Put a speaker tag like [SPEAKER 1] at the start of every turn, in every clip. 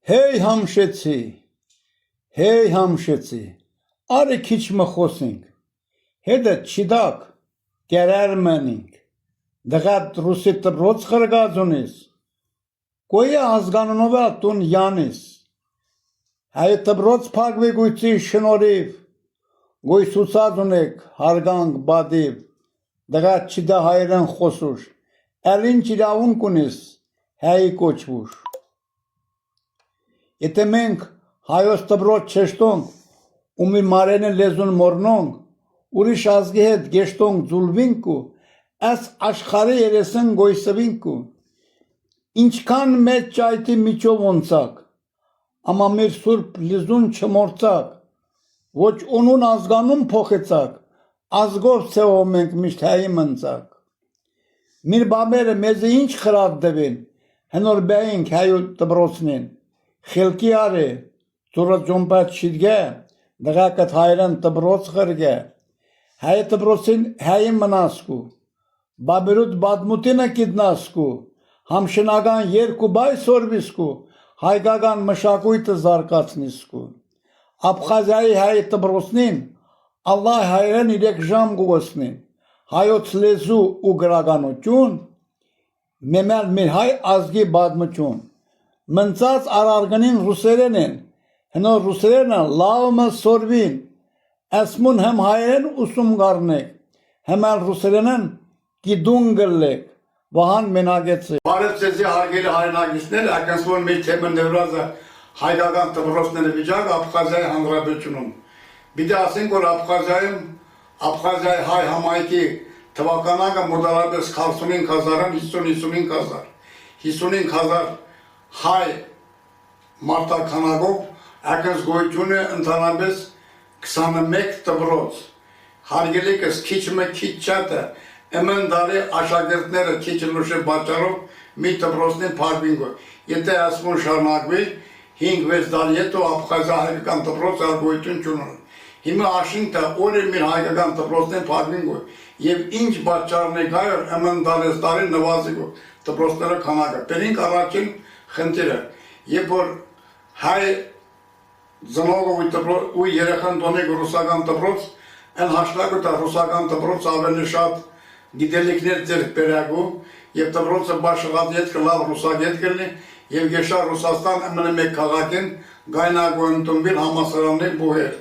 [SPEAKER 1] Հեյ համշեցի, արի քիչ մխոսինք, հետը չիդակ, կերար մենինք, դղատ ռուսի տբրոց խրգած ունիս, կոյը ազգանունովա տուն յանիս, հայ տբրոց պագվի գույցի շնորիվ, գույցուցած ունեք հարգանք բադիվ, դղատ չիդա հայրեն խոսուշ, ելին չիրավունք ունիս, հայի կոչվուշ։ Եթե մենք հայոց տբրոց չեշտոնք, ու մի մարենը լեզուն մորնոնք, ուրիշ ազգի հետ գեշտոնք ձուլվինք ու, այս աշխարի երեսն գոյսվինք ու, ինչքան մեծ ճայտի միջով ոնցակ, ամա մեր սուրբ լեզուն չմորցակ, ոչ ունուն ազգանուն փոխեցակ, ազգով ցեով մենք միշտ հայի մնցակ։ Մեր բաբերը մեզի ինչ խրատ դվին, հնոր բայինք հայու տբրոցնին, խելքի արի, ծուրը ձոմպատ շիդգե, դղակët հայրեն տբրոց խրգե, հայ տբրոցին հայի մնասկու, բաբերուտ բադմուտինը կիդնասկու, համշնական երկու բայ սորվիսկու, հայկական մշակույթը զարկացնիսկու։ Աբխազիայի հայ տբրոցնին, Allah հայրեն 3 ժամ գուգոսնին, հայոց լեզու ու գրականություն, մեմել մեր հայ ազգի բադմություն, մնցած արարգնին ռուսերեն են, հնոր ռուսերենը լավմը սորվին, ասմուն հեմ հայրեն ուսում գարնեք, հեմել ռուսերենն գիդուն գլեք, վահան մենագեցի։
[SPEAKER 2] Բարև ձեզի հարգելի հայրենակիցներ, ակնսվոն մեր թեմը նվրազը հայկական տբրոցների վիճակ Աբխազիայի հանրապետությունում։ Բիդի ասենք, որ Աբխազիայի հայ համայնքի թվականակը մոտարապես 45,000-ն 50-55,000, 55,000 հայ մարտականակով ակնս գոյությունը ընդհանրապես 21 տբրոց։ Հարգելիքս քիչը քիչ չատը, ըմն դարի աշակերտները քիչ լուշը բաճարով մի տբրոցնին փարվինգո։ Եթե ասմուն շարնակվի, 5-6 դարի հետո Աբխազիա հայկական տբրոց գոյություն չունեն։ Հիմա աշինքը օրը մեր հայկական տբրոցնին փարվինգո եւ ինչ բաճարներ գայր ըմն դարի նվազիգո տբրոցները քանակը։ Բերինք առաջին խնդիրը, երբ որ հայ ծնողը ու երեխան տոնեք ռուսական տբրոց, այն հաշտակը դա ռուսական տբրոց ավելի շատ գիտելիքներ ձեռք բերագու եւ տբրոցը բաշխատ լավ ռուսագետ կլինի եւ գեշա Ռուսաստան ամենը մեկ քաղաքին գայնագու ընդունվել համասարաններ բուհեր։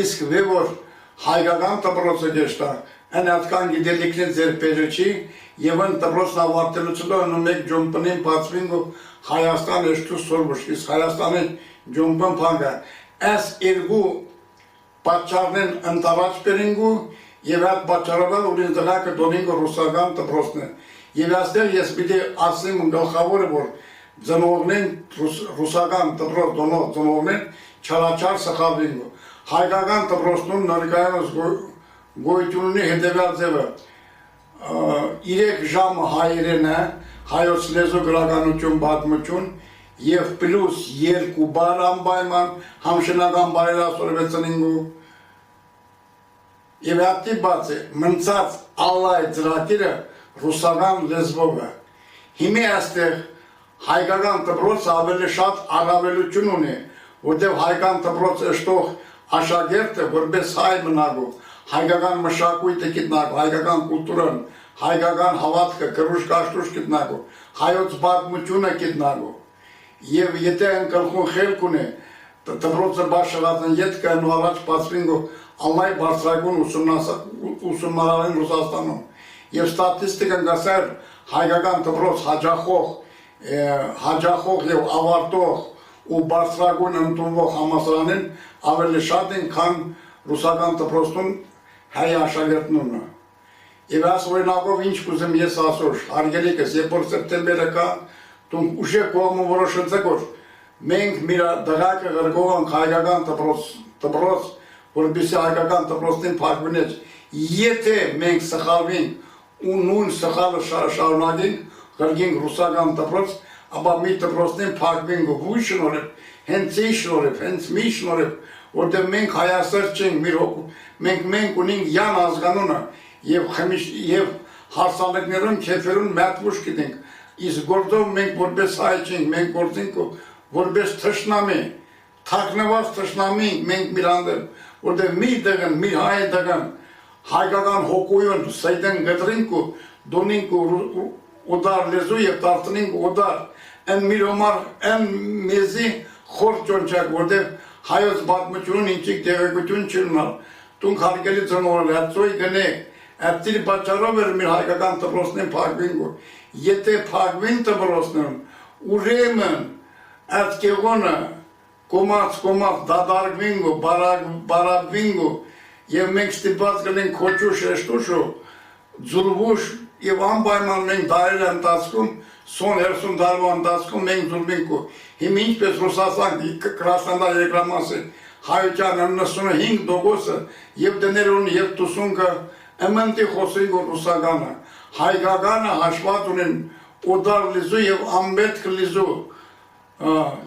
[SPEAKER 2] Իսկ որ հայկական տբրոցը գեշտա այն հատկան գիտելիքներ ձեռք բերեցի եւ այն տբրոցն ավարտելուց հետո մեկ ջոմպնին բացվին ու Հայաստան էշտու սորվուշ, իսկ Հայաստանի ջոմպն փանգա։ Այս երկու պատճառներն ընտավաճ բերինգու եւ այդ պատճառով ուրիշ դղակը դոնինգը ռուսական տբրոցն է։ Եվ այստեղ ես պիտի ասեմ գլխավորը, որ ծնողներն ռուսական տբրոց դոնող ծնողներն չարաչար սխալվինգու։ Հայկական տբրոցնում ներկայումս գոյություն ունի հետևյալ ձևը 3 ժամ հայերենը, հայոց լեզու գրականություն, պատմություն եւ պլյուս 2 բառ անպայման համշնական բարերասորվեցնինգու եւ ապտի բացի մնացած ալլայ ծրագիրը ռուսական լեզվով է։ Հիմա այստեղ հայկական տբրոցը ավելի շատ առավելություն ունի, որտեղ հայկական տբրոց էշտող աշակերտը որպես հայ մնալու, հայկական մշակույթը գիտնալու, հայկական կուլտուրան, հայկական հավատքը, կրուշ կաշտուշ գիտնալու, հայոց պատմությունը գիտնալու։ Եվ եթե ընկալքում խելք ունի, տբրոցը բաշխատն ետքը ու առաջ բացվինգու ալլայ բարձրագուն ուսումնարան Ռուսաստանում։ Եվ ստատիստիկան գասեր հայկական տբրոց հաջախող եւ ավարտող ու բարձրագույն ընդունվող համալսարանին ավելի շատ են, քան ռուսական տբրոցում հայ աշակերտները։ Եվ այս օրինակով ինչ կուզեմ ես ասոր, հարգելիքս, երբ որ սեպտեմբերը կա, դու ուշե կողմը որոշեցեք, որ մենք մեր դղակը գրգողանք հայկական տբրոց, որպեսզի հայկական տբրոցին փակվինեց, եթե մենք սխալվենք ու նույն սխալը շարունակենք, գրգենք ռուսական տբրոց, ապա մի տբրոցին փակվենք ու շնորհիվ, հենց ի շնորհիվ, հենց մի շնորհիվ, որտեղ մենք հայասեր չենք, մենք ունենք յան ազգանունը եւ հարսանեկներուն քեֆերուն մատվուշ գիտենք, իսկ գործով մենք որպես հայ չենք, մենք գործենք որպես թշնամի, թաքնված թշնամի մենք միրանդ, որտեղ մի դգն, մի հայ դգն, հայկական հոգույն սայդեն գտրինք ու դոնինք ու օդար լեզու և տարտնինք օդար, են միրոմար, են մեզի խորդ ճոնչակ, որտեղ հայոց բատմությունն ինչիկ տեղեկություն չունալ, տունք հարգելի ծնորել, հետսոյ գնեք, Ատiri պատճառով էր մեր հայկական դպրոցներն փակվին ու եթե փակվին դպրոցներն ուրեմն այդ կեղոնը կոմած դադարգվին ու բարակվին ու եւ մենք ստիպված կլինենք քոչու շեշտուշու ձուլվուշ եւ անպայման մենք դարեր ընթացքում 30 տարվա ընթացքում մենք ձուլվենք ու հիմա ինչպես Ռուսաստան Կրասնոդար երկրամասը հայության 95% եւ դներուն եւ տուսունքը Əmənti խոսենք որ ռուսականը, հայկականը հաշված ունեն օդար լիզու և ամբետք լիզու,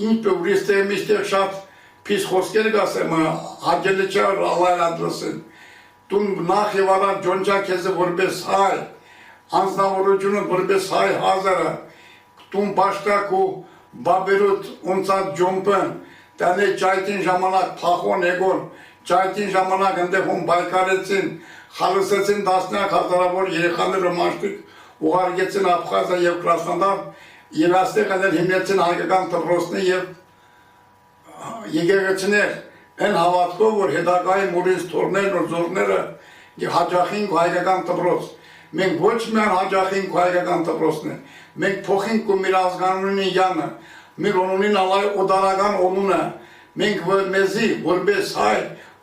[SPEAKER 2] ինքը ուրիստեղ միշտեղ շատ պիս խոսքեր գասեմ, հաջելի չէ ալայլ ադրսեն, տուն նախ և առար ջոնջակ եզը որպես հայ, անձնավորությունը որպես հայ հազարը, տուն պաշտակ ու բաբերուտ ունցած ջոմպն, տանը ճայտին ժամանակ պախոն էգոն, ճայտին ժամանակ ընդեղում բայկարեցին, Խալուսեցին 10 հազարավոր երեխաները մաշտիկ ուղարկեցին Աբխազիա և Կրասնոդար և այստեղ էլ հիմնեցին հայկական դպրոցներ և եկեղեցիներ այն հավատքով, որ հետագայի մուրից թորներն ու զորները հաճախինք հայկական դպրոց։ Մենք ոչ միայն հաճախինք հայկական դպրոցներ, մենք փոխինք ու մեր ազգանունի յանը, մեր օնունին ալայ օդարական օնունը, մենք մեզի որպես հայ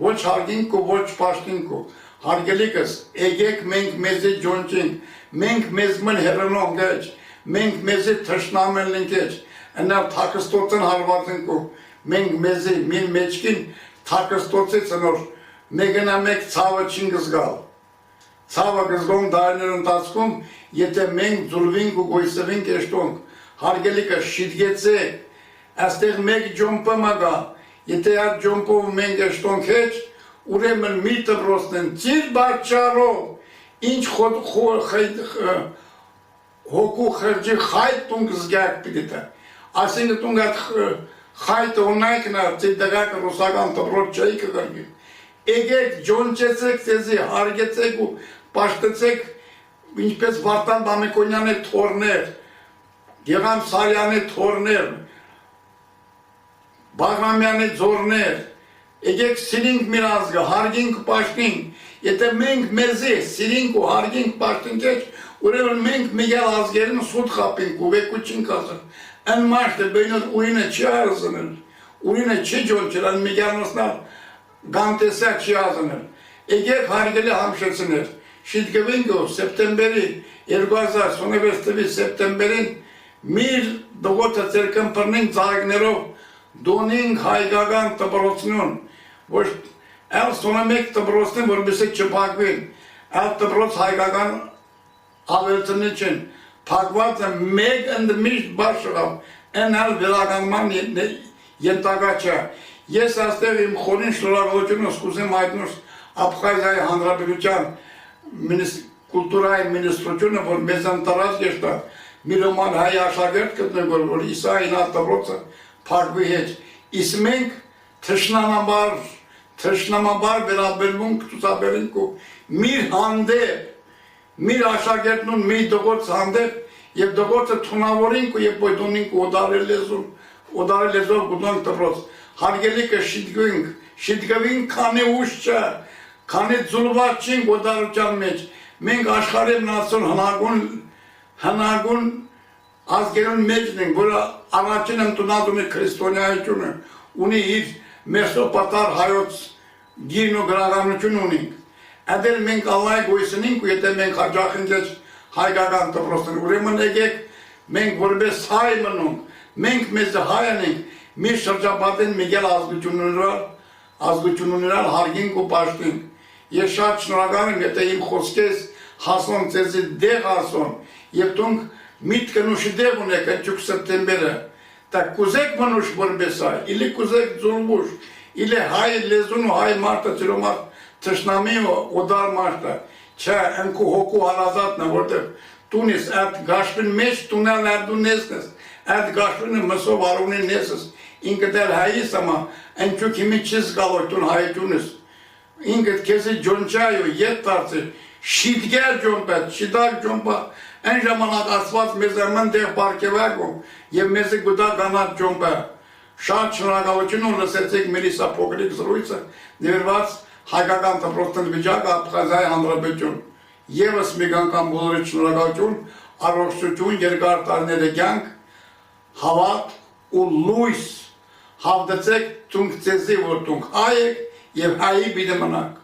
[SPEAKER 2] ոչ հարգինք ու ոչ պաշտինք ու Հարգելիքս, եկեք մենք մեզի ջոնջինք, մենք մեզ մն հեռնող գեջ, մենք մեզի թշնամեն լինքեջ, ընավ թակստոցն հարվածենք ու մենք մեզի մին մեջքին թակստոցի ծնոր, մեկնա մեկ ծավը չին գզգալ։ Ծավը գզգոն դարներ ընտացքում, եթե մենք ձուլվինք ու գոյսվինք էշտոնք, հարգելիքս շիդգեցեք, այստեղ մեկ ջոմպը մագա, եթե այդ ջոմպով մենք էշտոնք հեչ, ուրեմն մի դպրոցն ծիր բաճարով, ինչ հոգու խրջի խայտ տունք զգյակ պիտիտը, ասինք տունք այդ խայտը ունայքնա ծիր դգակը ռուսական դպրոց չայի կգրգին, եկեք ջոնչեցեք ծեզի, հարգեցեք ու պաշտեցեք, ինչպես Վարդան Բամիկոնյանի թորներ, Գեղամ Սարյանի թորներ, Բաղրամյանի ձորներ, եկեք սիրինք մեր ազգը, հարգինք պաշտինք, եթե մենք մեզի սիրինք ու հարգինք պաշտինք էչ, ուրեմն մենք միգել ազգերին սուտ խապինք ու վեկու չինք ասր, են մաշտը բյնոտ ուրինը չի արզնել, ուրինը չի ջոնչել, են միգել նոսնալ գանտեսակ չի ազնել, եկեք հարգելի համշեցներ, շիտկվինք ու սեպտեմբերի 2026 թվի սեպտեմբերին միր դողոտը ծերկն պրնինք ծաղիկներով դոնինք հայկական տպրոցնուն, որ այլ սոնամեկ տպրոցնին որբեսի չպակվին, այլ տպրոց հայկական ավելցնի չեն, պակված է մեկ ընդմիշտ բաշղավ, են այլ վերագանման ենտագա չէ։ Ես աստեղ իմ խորին շլորագողությունը սկուզեմ հայտնուս Աբխազիայի հանրապետության կուլտուրայի մինիստրությունը, որ մեզ ընտարած գեշտա, միլոման հայ աշագերտ կտնեգոր, որ իսային այդ տպրոցը պակվի հեչ, իս մենք թշնամաբար վերաբերմունք ծուսաբերինք ու միր հանդեպ, միր աշագերտն ու միր դողոց հանդեպ և դողոցը թունավորինք ու և պոյդունինք ու օդարի լեզով գուդոնք տպրոց, հարգելիքը շիտգվինք, քանի ուշ չէ, քանի ձուլված չինք օդարության մեջ, մենք աշխարհի մնացուն հնագուն ազգերուն մեջն ենք, որը առաջին ընդունածում է քրիստոնյայությունը, ունի իր մեսոպատար հայոց գիրն ու գրականություն ունենք։ Այդել մենք Ալլահի գոյսնենք ու եթե մենք հաջախենք էջ հայկական դպրոցներ, ուրեմն եկեք մենք որպես հայ մնոնք, մենք մեզ հայ ենք, մի շրջապատեն միգել ազգություն ունենալ հարգինք ու պաշտինք։ Ես շատ շնորհակալ եմ, եթե իմ խոսքես հասոն ծեզի դեղ հասոն և տունք միտքն ուշի դեղ ունեք ընչուկ սեպտեմբերը, տակ կուզեք մնուշ որպես հայ, իլի կուզեք ձուլվուշ, իլի հայ լեզուն ու հայ մարդը ծիրոմար թշնամի ու օդար մարդը, չէ, ընկու հոգու հարազատն է, որտեղ տունիս այդ գաշպին մեջ տունել ար դու նեսնես, այդ գաշունը մսով արունին նեսս, ինքը դել հայիս ամա, ընչու քիմի չես գալոյտուն հայությունս, ինքը քեզի ջոնչայո ետ տարծի, շիտգեր ջոմպետ, շիտակ ջոմպա, այն ժամանակ ասված մեզ ամեն դեղ պարկևագում, և մեզի գուտա գանատ ջոմպա, շատ շնորհակալություն ու լսեցիք մերիսա փոքրիկ զրույցը, նվիրված հայկական դպրոցն վիճակը Աբխազիայի Հանրապետություն, ևս մի անգամ բոլորի շնորհակալություն, առողջություն, երկար տարիների կյանք, հավատ ու լույս, հավդեցեք դուք ձեզի, որ դուք հայ եք և հայի պիտի մնաք։